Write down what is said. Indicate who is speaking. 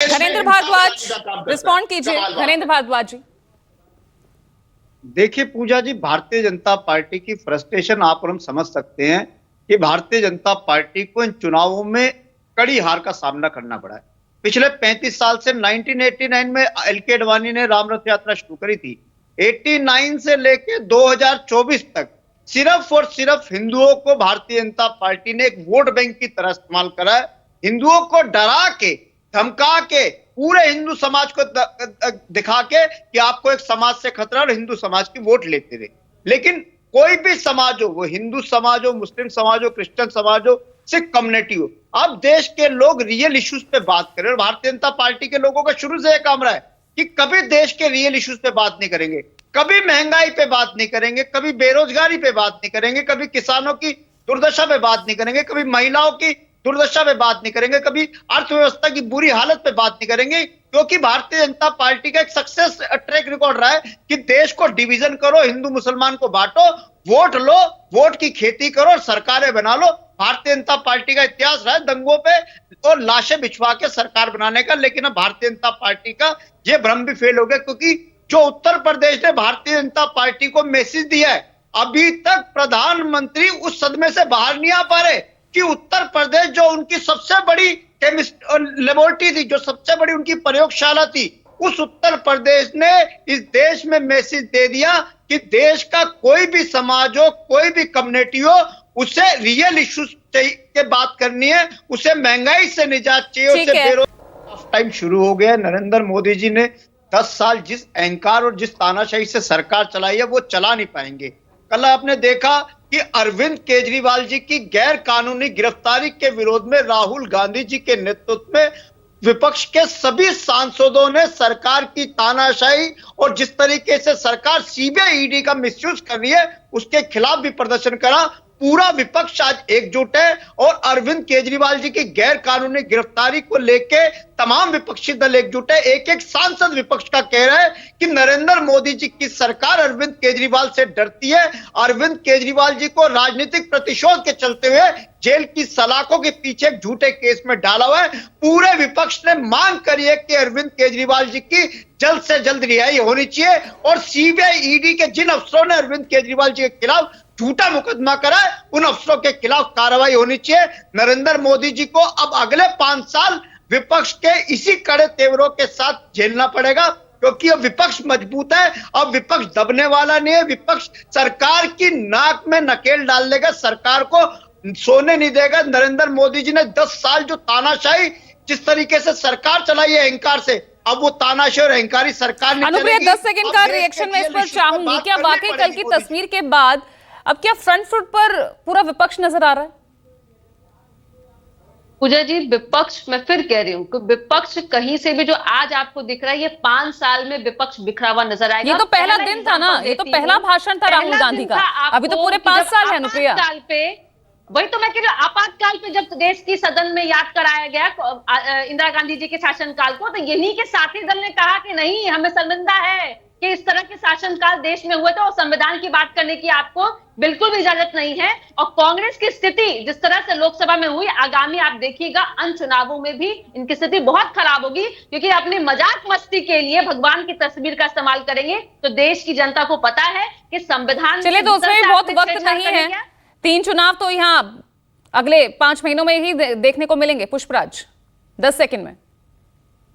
Speaker 1: घनेंद्र Bhardwaj respond कीजिए। घनेंद्र भारद्वाज जी,
Speaker 2: देखिए पूजा जी, Bharatiya Janata party की फ्रस्ट्रेशन आप और हम समझ सकते हैं कि भारतीय जनता पार्टी को इन चुनावों में कड़ी हार का सामना करना पड़ा है। पिछले 35 साल से 1989 में एलके अडवाणी ने राम रथ यात्रा शुरू करी थी। 89 से लेके 2024 तक सिर्फ और सिर्फ हिंदुओं को भारतीय जनता पार्टी ने एक वोट बैंक की तरह इस्तेमाल करा है। हिंदुओं को डरा के, धमका के, पूरे हिंदू समाज को दिखा के कि आपको एक समाज से खतरा, और हिंदू समाज की वोट लेते रहे। लेकिन कोई भी समाज हो, वो हिंदू समाज हो, मुस्लिम समाज हो, क्रिश्चियन समाज हो, सिख कम्युनिटी हो, अब देश के लोग रियल इश्यूज पे बात करें। और भारतीय जनता पार्टी के लोगों का शुरू से यह काम रहा है कि कभी देश के रियल इश्यूज पे बात नहीं करेंगे, कभी महंगाई पे बात नहीं करेंगे, कभी बेरोजगारी पे बात नहीं करेंगे, कभी किसानों की दुर्दशा पे बात नहीं करेंगे, कभी महिलाओं की दुर्दशा पे बात नहीं करेंगे, कभी अर्थव्यवस्था की बुरी हालत पे बात नहीं करेंगे। क्योंकि भारतीय जनता पार्टी का एक सक्सेस ट्रैक रिकॉर्ड रहा है कि देश को डिवीजन करो, हिंदू मुसलमान को बांटो, वोट लो, वोट की खेती करो और सरकारें बना लो। भारतीय जनता पार्टी का इतिहास रहा है दंगों पे और लाशें बिछवा के सरकार बनाने का। लेकिन अब भारतीय जनता पार्टी का यह भ्रम भी फेल हो गया, क्योंकि जो उत्तर प्रदेश ने भारतीय जनता पार्टी को मैसेज दिया है, अभी तक प्रधानमंत्री उस सदमे से बाहर नहीं आ पा रहे कि उत्तर प्रदेश जो उनकी सबसे बड़ी लेबोरेटरी थी, जो सबसे बड़ी उनकी प्रयोगशाला थी, उस उत्तर प्रदेश ने इस देश में मैसेज दे दिया कि देश का कोई भी समाज हो, कोई भी कम्युनिटी हो, उसे रियल इश्यूज के बात करनी है, उसे महंगाई से निजात चाहिए, उसे बेरोजगारी टाइम शुरू हो गया। नरेंद्र मोदी जी ने 10 साल जिस अहंकार और जिस तानाशाही से सरकार चलाई है, वो चला नहीं पाएंगे। कल आपने देखा कि अरविंद केजरीवाल जी की गैर कानूनी गिरफ्तारी के विरोध में राहुल गांधी जी के नेतृत्व में विपक्ष के सभी सांसदों ने सरकार की तानाशाही और जिस तरीके से सरकार सीबीआई ईडी का मिसयूज कर रही है, उसके खिलाफ भी प्रदर्शन करा। पूरा विपक्ष आज एकजुट है और अरविंद केजरीवाल जी की गैर कानूनी गिरफ्तारी को लेके तमाम विपक्षी दल एकजुट है। एक एक सांसद विपक्ष का कह रहा है कि नरेंद्र मोदी जी की सरकार अरविंद केजरीवाल से डरती है। अरविंद केजरीवाल जी को राजनीतिक प्रतिशोध के चलते हुए जेल की सलाखों के पीछे झूठे केस में डाला हुआ है। पूरे विपक्ष ने मांग करी है कि अरविंद केजरीवाल जी की जल्द से जल्द रिहाई होनी चाहिए और सीबीआई ईडी के जिन अफसरों ने अरविंद केजरीवाल जी के खिलाफ झूठा मुकदमा करा है, उन अफसरों के खिलाफ कार्रवाई होनी चाहिए। नरेंद्र मोदी जी को अब अगले 5 साल विपक्ष के इसी कड़े तेवरों के साथ झेलना पड़ेगा, क्योंकि अब विपक्ष मजबूत है, अब विपक्ष दबने वाला नहीं है। विपक्ष सरकार की नाक में नकेल डाल देगा, सरकार को सोने नहीं देगा। नरेंद्र मोदी जी ने 10 साल जो तानाशाही, जिस तरीके से सरकार चलाई है अहंकार से, अब वो तानाशाही और अहंकारी सरकार नहीं चलेगी।
Speaker 1: अनुप्रिया, 10 सेकंड का रिएक्शन मैं इस पर चाहूंगी। क्या वाकई कल की तस्वीर के बाद अब क्या फ्रंट फुट पर पूरा विपक्ष नजर आ रहा है?
Speaker 3: पूजा जी, विपक्ष, मैं फिर कह रही हूँ कि विपक्ष कहीं से भी जो आज आपको दिख रहा है, ये 5 साल में विपक्ष बिखरा हुआ नजर आएगा।
Speaker 1: ये तो पहला दिन था ना, ये तो पहला भाषण था राहुल गांधी का। अभी तो पूरे 5 साल है अनुप्रिया।
Speaker 3: वही तो मैं कह रही हूँ, आपातकाल पे जब देश की सदन में याद कराया गया इंदिरा गांधी जी के शासनकाल को, तो यही के साथी दल ने कहा कि नहीं, हमें शर्मिंदा है कि इस तरह के शासनकाल देश में हुए थे और संविधान की बात करने की आपको बिल्कुल भी इजाजत नहीं है। और कांग्रेस की स्थिति जिस तरह से लोकसभा में हुई, आगामी आप देखिएगा अन्य चुनावों में भी इनकी स्थिति बहुत खराब होगी, क्योंकि अपनी मजाक मस्ती के लिए भगवान की तस्वीर का इस्तेमाल करेंगे। तो देश की जनता को पता है कि संविधान,
Speaker 1: चलिए तो उसमें बहुत वक्त नहीं है। 3 चुनाव तो यहाँ अगले 5 महीनों में ही देखने को मिलेंगे। पुष्पराज, 10 सेकंड में।